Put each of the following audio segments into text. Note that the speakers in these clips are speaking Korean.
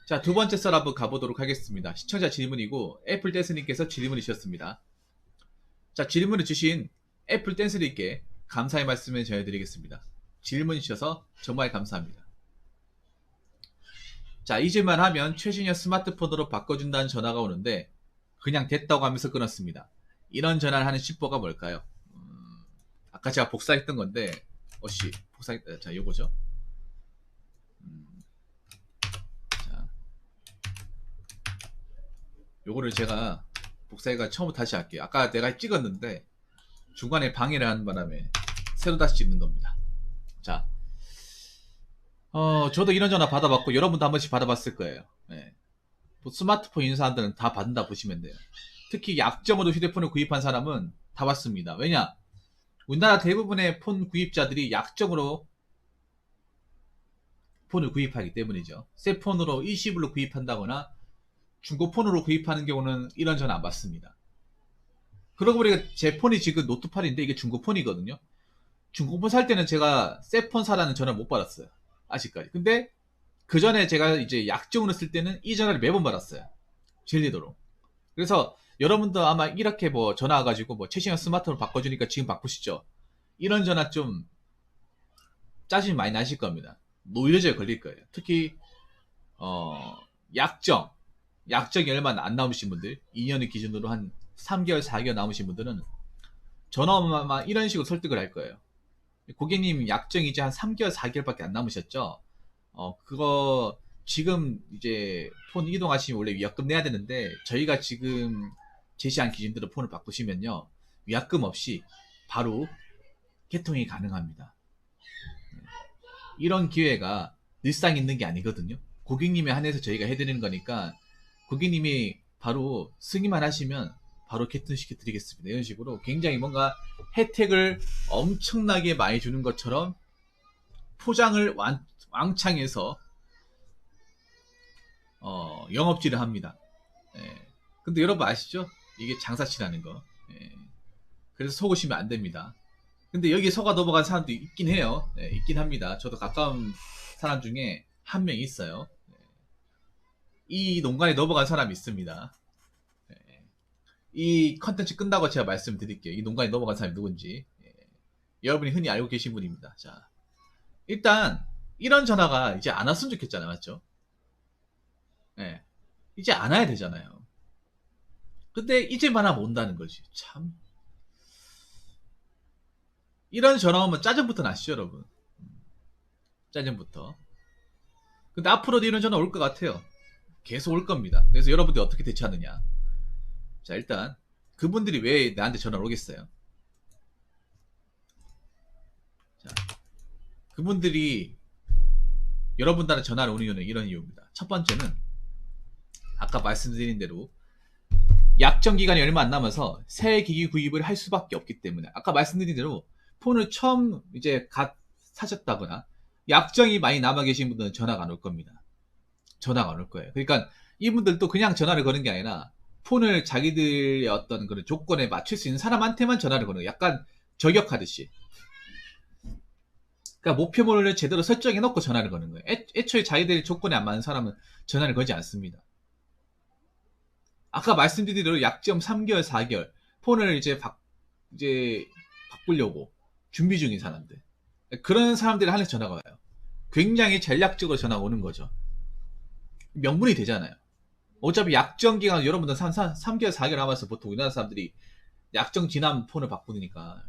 자, 두 번째 썰 한번 가보도록 하겠습니다. 시청자 질문이고 애플 댄스님께서 질문을 주셨습니다. 자, 질문을 주신 애플 댄스님께 감사의 말씀을 전해드리겠습니다. 질문 주셔서 정말 감사합니다. 자, 잊을만 하면 최신형 스마트폰으로 바꿔준다는 전화가 오는데 그냥 됐다고 하면서 끊었습니다. 이런 전화를 하는 씹보가 뭘까요? 아까 제가 복사했던 건데 자, 요거죠. 자, 요거를 제가 복사해가 처음부터 다시 할게요. 아까 내가 찍었는데 중간에 방해를 하는 바람에 새로 다시 찍는 겁니다. 자, 저도 이런 전화 받아봤고 여러분도 한 번씩 받아봤을 거예요. 네. 뭐 스마트폰 있는 사람들은 다 받는다 보시면 돼요. 특히 약정으로 휴대폰을 구입한 사람은 다 받습니다. 왜냐? 우리나라 대부분의 폰 구입자들이 약정으로 폰을 구입하기 때문이죠. 새 폰으로 일시불로 구입한다거나 중고폰으로 구입하는 경우는 이런 전화 안 받습니다. 그러고 보니까 제 폰이 지금 노트8인데 이게 중고폰이거든요. 중고폰 살 때는 제가 새 폰 사라는 전화를 못 받았어요. 아직까지. 근데 그 전에 제가 이제 약정으로 쓸 때는 이 전화를 매번 받았어요. 질리도록. 그래서 여러분도 아마 이렇게 뭐 전화 와가지고 뭐 최신형 스마트폰 바꿔주니까 지금 바꾸시죠. 이런 전화 좀 짜증이 많이 나실 겁니다. 노이로제에 걸릴 거예요. 특히 약정이 얼마 안 남으신 분들, 2년을 기준으로 한 3개월, 4개월 남으신 분들은 전화 오면 아마 이런 식으로 설득을 할 거예요. 고객님 약정이 이제 한 3개월, 4개월밖에 안 남으셨죠? 그거 지금 이제 폰 이동하시면 원래 위약금 내야 되는데 저희가 지금 제시한 기준대로 폰을 바꾸시면요 위약금 없이 바로 개통이 가능합니다. 이런 기회가 늘상 있는 게 아니거든요. 고객님에 한해서 저희가 해드리는 거니까 고객님이 바로 승인만 하시면 바로 개통시켜 드리겠습니다. 이런 식으로 굉장히 뭔가 혜택을 엄청나게 많이 주는 것처럼 포장을 왕창해서 영업질을 합니다. 예. 근데 여러분 아시죠? 이게 장사치라는 거. 예. 그래서 속으시면 안 됩니다. 근데 여기에 속아 넘어간 사람도 있긴 해요. 예, 있긴 합니다. 저도 가까운 사람 중에 한 명 있어요. 예. 이 농간에 넘어간 사람이 있습니다. 예. 이 컨텐츠 끝나고 제가 말씀드릴게요. 이 농간에 넘어간 사람이 누군지. 예. 여러분이 흔히 알고 계신 분입니다. 자, 일단 이런 전화가 이제 안 왔으면 좋겠잖아요. 맞죠? 예. 이제 안 와야 되잖아요. 근데 이제만 하면 온다는 거지. 참. 이런 전화 오면 짜증부터 나시죠, 여러분. 짜증부터. 근데 앞으로도 이런 전화 올 것 같아요. 계속 올 겁니다. 그래서 여러분들이 어떻게 대처하느냐. 자, 일단 그분들이 왜 나한테 전화를 오겠어요? 자, 그분들이 여러분들한테 전화를 오는 이유는 이런 이유입니다. 첫 번째는 아까 말씀드린 대로 약정 기간이 얼마 안 남아서 새 기기 구입을 할 수밖에 없기 때문에 아까 말씀드린 대로 폰을 처음 이제 갓 사셨다거나 약정이 많이 남아 계신 분들은 전화가 안 올 겁니다. 전화가 안 올 거예요. 그러니까 이분들도 그냥 전화를 거는 게 아니라 폰을 자기들의 어떤 그런 조건에 맞출 수 있는 사람한테만 전화를 거는 거예요. 약간 저격하듯이. 그러니까 목표물을 제대로 설정해 놓고 전화를 거는 거예요. 애초에 자기들 조건에 안 맞는 사람은 전화를 걸지 않습니다. 아까 말씀드린 대로 약정 3개월, 4개월 폰을 이제 바꾸려고 준비 중인 사람들, 그런 사람들이 하는 전화가 와요. 굉장히 전략적으로 전화가 오는 거죠. 명분이 되잖아요. 어차피 약정 기간 여러분들 3개월, 4개월 남아서 보통 우리나라 사람들이 약정 지난 폰을 바꾸니까.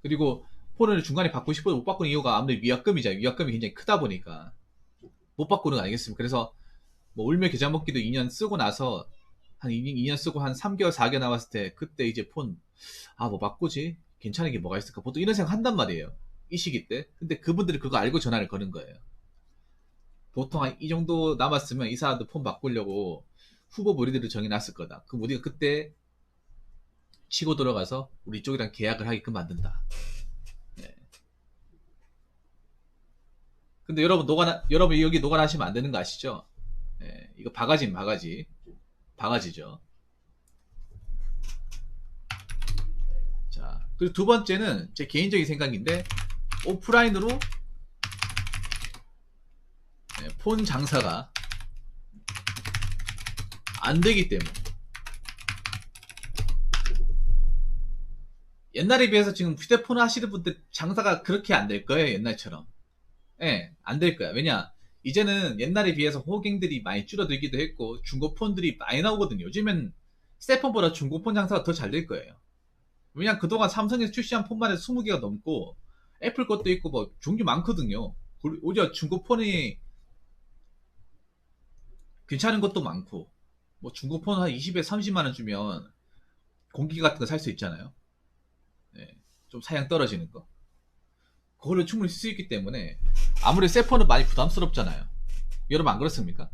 그리고 폰을 중간에 바꾸고 싶어도 못 바꾸는 이유가 아무래도 위약금이잖아요. 위약금이 굉장히 크다 보니까 못 바꾸는 거 아니겠습니까? 그래서 뭐 울며 겨자 먹기도 2년 쓰고 나서 한 2년 쓰고 한 3개월, 4개월 남았을 때 그때 이제 폰 뭐 바꾸지? 괜찮은 게 뭐가 있을까? 보통 이런 생각 한단 말이에요. 이 시기 때. 근데 그분들이 그거 알고 전화를 거는 거예요. 보통 한 이 정도 남았으면 이 사람들 폰 바꾸려고 후보 무리들을 정해놨을 거다. 그 우리가 그때 치고 들어가서 우리 쪽이랑 계약을 하게끔 만든다. 네. 근데 여러분 여기 노관하시면 안 되는 거 아시죠? 네. 이거 바가지죠. 자, 그리고 두 번째는 제 개인적인 생각인데 오프라인으로 폰 장사가 안 되기 때문에. 옛날에 비해서 지금 휴대폰 하시는 분들 장사가 그렇게 안 될 거예요, 옛날처럼. 예, 안 될 거야. 왜냐, 이제는 옛날에 비해서 호갱들이 많이 줄어들기도 했고, 중고폰들이 많이 나오거든요. 요즘엔 새 폰보다 중고폰 장사가 더 잘 될 거예요. 왜냐, 그동안 삼성에서 출시한 폰만 해도 20개가 넘고, 애플 것도 있고, 뭐, 종류 많거든요. 오히려 중고폰이 괜찮은 것도 많고, 뭐, 중고폰 한 20에 30만원 주면, 공기 같은 거 살 수 있잖아요. 예, 좀 사양 떨어지는 거. 그걸로 충분히 쓸 수 있기 때문에, 아무리 새 폰은 많이 부담스럽잖아요. 여러분 안 그렇습니까?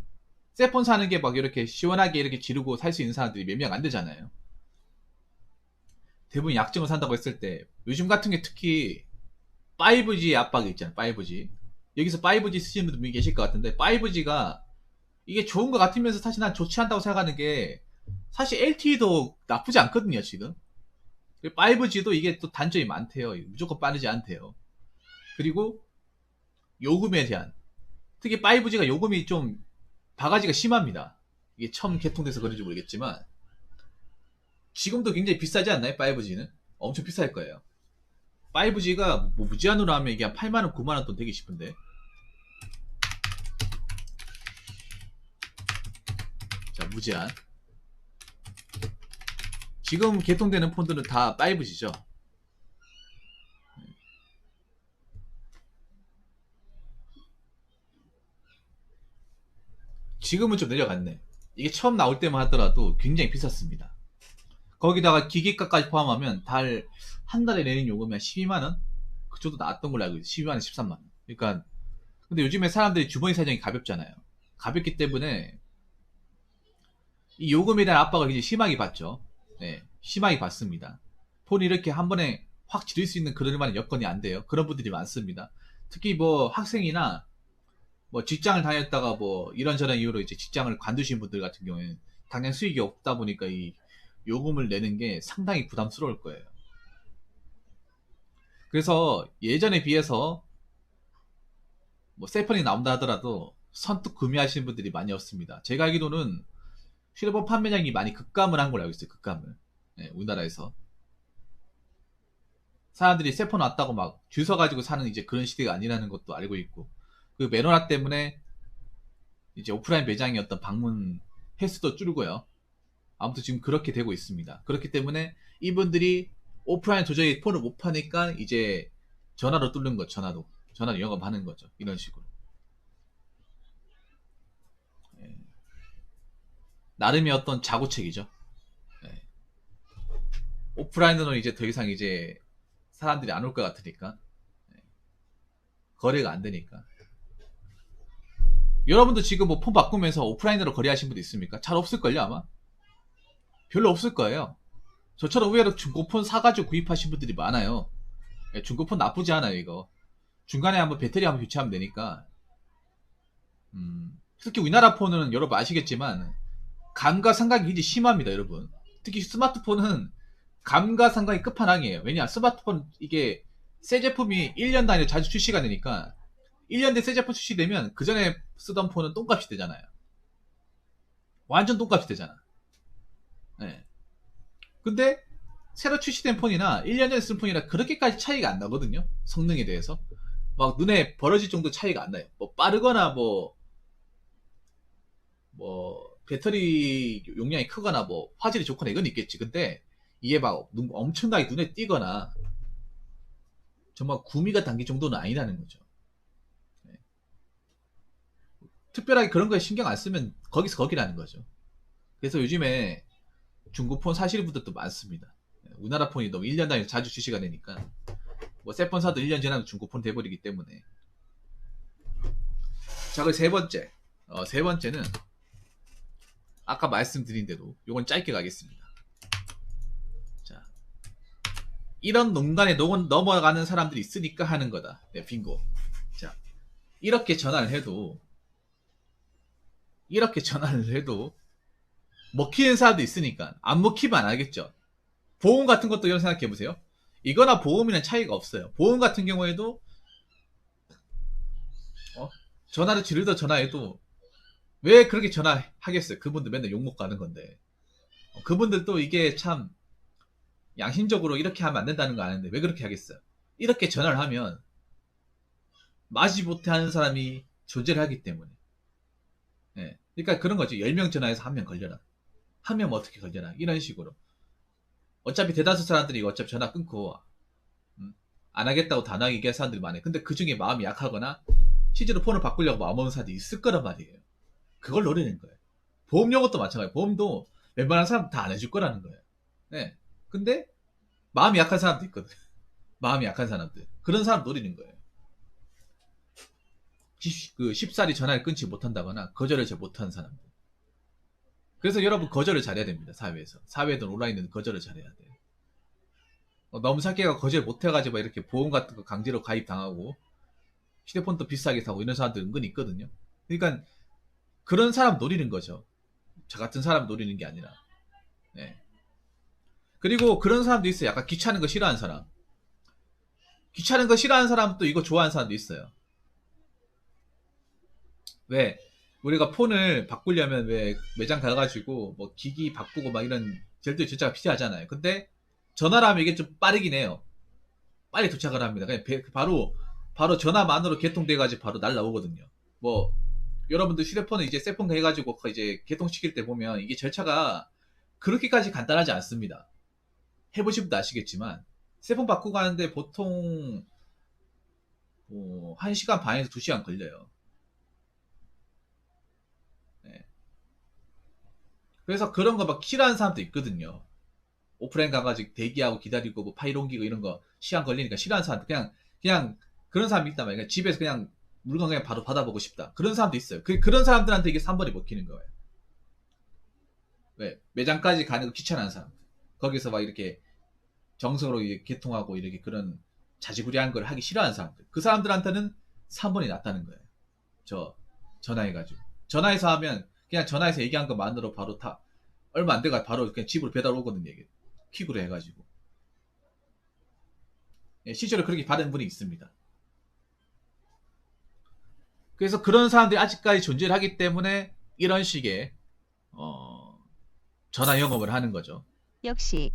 새 폰 사는 게 막 이렇게 시원하게 이렇게 지르고 살 수 있는 사람들이 몇 명 안 되잖아요. 대부분 약정을 산다고 했을 때, 요즘 같은 게 특히 5G의 압박이 있잖아요. 5G. 여기서 5G 쓰시는 분들 계실 것 같은데 5G가 이게 좋은 것 같으면서 사실 난 좋지 않다고 생각하는 게 사실 LTE도 나쁘지 않거든요. 지금 5G도 이게 또 단점이 많대요. 무조건 빠르지 않대요. 그리고 요금에 대한 특히 5G가 요금이 좀 바가지가 심합니다. 이게 처음 개통돼서 그런지 모르겠지만 지금도 굉장히 비싸지 않나요? 5G는 엄청 비쌀 거예요. 5G가 뭐 무제한으로 하면 이게 한 8만원 9만원 돈 되기 싶은데. 자, 무제한. 지금 개통되는 폰들은 다 5G죠. 지금은 좀 내려갔네. 이게 처음 나올 때만 하더라도 굉장히 비쌌습니다. 거기다가 기기가까지 포함하면 한 달에 내는 요금이 한 12만원? 그 정도 나왔던 걸로 알고 있어요. 12만원, 13만원. 그러니까, 근데 요즘에 사람들이 주머니 사정이 가볍잖아요. 가볍기 때문에 이 요금에 대한 압박을 굉장히 심하게 받죠. 네, 심하게 받습니다. 폰이 이렇게 한 번에 확 지를 수 있는 그럴 만한 여건이 안 돼요. 그런 분들이 많습니다. 특히 뭐 학생이나 뭐 직장을 다녔다가 뭐 이런저런 이유로 이제 직장을 관두신 분들 같은 경우에는 당장 수익이 없다 보니까 이 요금을 내는 게 상당히 부담스러울 거예요. 그래서 예전에 비해서 뭐 셀폰이 나온다 하더라도 선뜻 구매하시는 분들이 많이 없습니다. 제가 알기로는 휴대폰 판매량이 많이 급감을 한 걸로 알고 있어요. 급감을. 네, 우리나라에서. 사람들이 셀폰 왔다고 막 줄 서가지고 사는 이제 그런 시대가 아니라는 것도 알고 있고. 그 매너라 때문에 이제 오프라인 매장의 어떤 방문 횟수도 줄고요. 아무튼 지금 그렇게 되고 있습니다. 그렇기 때문에 이분들이 오프라인 도저히 폰을 못 파니까 이제 전화로 뚫는 거, 전화로 영업하는 거죠. 이런 식으로. 예. 나름의 어떤 자구책이죠. 예. 오프라인으로 이제 더 이상 이제 사람들이 안 올 것 같으니까. 예. 거래가 안 되니까. 여러분도 지금 뭐 폰 바꾸면서 오프라인으로 거래하신 분도 있습니까? 잘 없을걸요, 아마? 별로 없을 거예요. 저처럼 의외로 중고폰 사가지고 구입하신 분들이 많아요. 예, 중고폰 나쁘지 않아요, 이거. 중간에 한번 배터리 한번 교체하면 되니까. 특히 우리나라 폰은 여러분 아시겠지만, 감가상각이 굉장히 심합니다, 여러분. 특히 스마트폰은 감가상각이 끝판왕이에요. 왜냐, 스마트폰 이게 새 제품이 1년 단위로 자주 출시가 되니까, 1년 된 새 제품 출시되면 그 전에 쓰던 폰은 똥값이 되잖아요. 완전 똥값이 되잖아. 네. 근데 새로 출시된 폰이나 1년 전에 쓴 폰이나 그렇게까지 차이가 안 나거든요. 성능에 대해서. 막 눈에 벌어질 정도 차이가 안 나요. 뭐 빠르거나 뭐 배터리 용량이 크거나 뭐 화질이 좋거나 이건 있겠지. 근데 이게 막 엄청나게 눈에 띄거나 정말 구미가 당길 정도는 아니라는 거죠. 네. 특별하게 그런 거에 신경 안 쓰면 거기서 거기라는 거죠. 그래서 요즘에 중고폰 사시는 분들도 많습니다. 우리나라 폰이 너무 1년 단위로 자주 출시가 되니까 뭐 새 폰 사도 1년 지나면 중고폰 돼버리기 때문에. 자, 그 세 번째. 세 번째는 아까 말씀드린 대로 요건 짧게 가겠습니다. 자, 이런 농간에 넘어가는 사람들이 있으니까 하는 거다. 네, 빙고. 자, 이렇게 전화를 해도 먹히는 사람도 있으니까 안 먹히면 안 하겠죠. 보험 같은 것도 이런 생각해 보세요. 이거나 보험이랑 차이가 없어요. 보험 같은 경우에도 전화를 지르던 전화해도 왜 그렇게 전화하겠어요? 그분들 맨날 욕먹고 가는 건데. 그분들도 이게 참 양심적으로 이렇게 하면 안 된다는 거 아는데 왜 그렇게 하겠어요? 이렇게 전화를 하면 마지못해 하는 사람이 존재를 하기 때문에. 예. 그러니까 그런 거죠. 10명 전화해서 1명 걸려라. 하면 어떻게 걸려라. 이런 식으로. 어차피 대다수 사람들이 이거 어차피 전화 끊고 안 하겠다고 단호하게 얘기할 사람들이 많아요. 근데 그 중에 마음이 약하거나 실제로 폰을 바꾸려고 마음 먹는 사람들이 있을 거란 말이에요. 그걸 노리는 거예요. 보험 용어도 마찬가지예요. 보험도 웬만한 사람 다 안 해줄 거라는 거예요. 네. 근데 마음이 약한 사람도 있거든. 마음이 약한 사람들. 그런 사람 노리는 거예요. 쉽사리 전화를 끊지 못한다거나 거절을 잘 못하는 사람들. 그래서 여러분 거절을 잘해야 됩니다. 사회에서. 사회든 온라인든 거절을 잘해야 돼요. 너무 사기가 거절 못해가지고 이렇게 보험 같은 거 강제로 가입당하고 휴대폰도 비싸게 사고 이런 사람들 은근히 있거든요. 그러니까 그런 사람 노리는 거죠. 저 같은 사람 노리는 게 아니라. 네. 그리고 그런 사람도 있어요. 약간 귀찮은 거 싫어하는 사람. 귀찮은 거 싫어하는 사람도 이거 좋아하는 사람도 있어요. 왜? 우리가 폰을 바꾸려면 왜 매장 가가지고 뭐 기기 바꾸고 막 이런 절대 절차가 필요하잖아요. 근데 전화로 하면 이게 좀 빠르긴 해요. 빨리 도착을 합니다. 그냥 바로 전화만으로 개통돼가지고 바로 날라오거든요. 뭐 여러분들 휴대폰을 이제 새폰 해가지고 이제 개통시킬 때 보면 이게 절차가 그렇게까지 간단하지 않습니다. 해보신 분도 아시겠지만 새폰 바꾸고 가는데 보통 1시간 반에서 2시간 걸려요. 네. 그래서 그런 거 막 싫어하는 사람도 있거든요. 오프라인 가가지고 대기하고 기다리고 뭐 파일 옮기고 이런 거 시간 걸리니까 싫어하는 사람들 그냥 그런 사람이 있단 말이에요. 집에서 그냥 물건 그냥 바로 받아보고 싶다. 그런 사람도 있어요. 그런 사람들한테 이게 3번이 먹히는 거예요. 왜? 매장까지 가는 거 귀찮아하는 사람. 거기서 막 이렇게 정성으로 이렇게 개통하고 이렇게 그런 자지구리한 걸 하기 싫어하는 사람들. 그 사람들한테는 3번이 낫다는 거예요. 저 전화해가지고. 전화해서 하면 그냥 전화해서 얘기한 것만으로 바로 다 얼마 안 돼가 바로 그냥 집으로 배달 오거든요. 이게. 퀵으로 해가지고. 예, 실제로 그렇게 받은 분이 있습니다. 그래서 그런 사람들이 아직까지 존재를 하기 때문에 이런 식의 전화 영업을 하는 거죠. 역시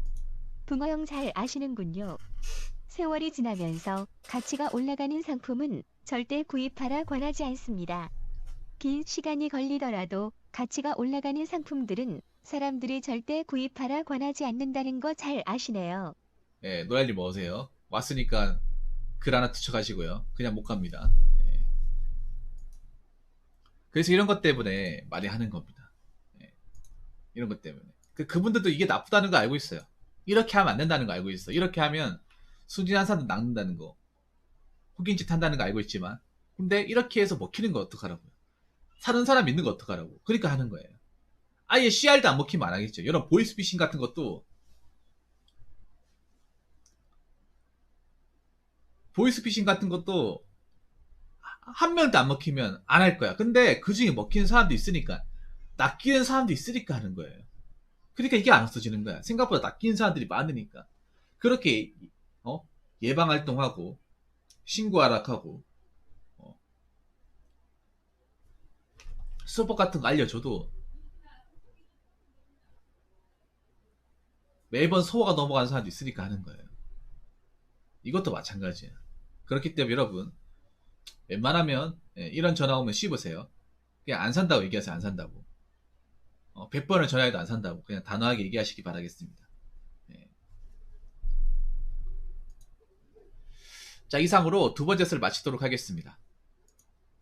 붕어형 잘 아시는군요. 세월이 지나면서 가치가 올라가는 상품은 절대 구입하라 권하지 않습니다. 긴 시간이 걸리더라도 가치가 올라가는 상품들은 사람들이 절대 구입하라 권하지 않는다는 거 잘 아시네요. 예, 노엘님 어서오세요. 왔으니까 글 하나 투척하시고요. 그냥 못 갑니다. 예. 그래서 이런 것 때문에 말이 하는 겁니다. 예. 이런 것 때문에. 그분들도 이게 나쁘다는 거 알고 있어요. 이렇게 하면 안 된다는 거 알고 있어. 이렇게 하면 순진한 사람들 낚는다는 거. 혹인짓 한다는 거 알고 있지만. 근데 이렇게 해서 먹히는 거 어떡하라고요. 사는 사람 믿는 거 어떡하라고. 그러니까 하는 거예요. 아예 CR도 안 먹히면 안 하겠죠. 여러분 보이스피싱 같은 것도 한 명도 안 먹히면 안 할 거야. 근데 그 중에 먹히는 사람도 있으니까 낚이는 사람도 있으니까 하는 거예요. 그러니까 이게 안 없어지는 거야. 생각보다 낚이는 사람들이 많으니까. 그렇게 예방 활동하고 신고하라 하고 수법 같은 거 알려줘도 매번 소화가 넘어가는 사람도 있으니까 하는 거예요. 이것도 마찬가지예요. 그렇기 때문에 여러분 웬만하면 이런 전화 오면 씹으세요. 그냥 안 산다고 얘기하세요. 안 산다고. 100번을 전화해도 안 산다고 그냥 단호하게 얘기하시기 바라겠습니다. 네. 자, 이상으로 두 번째 썰을 마치도록 하겠습니다.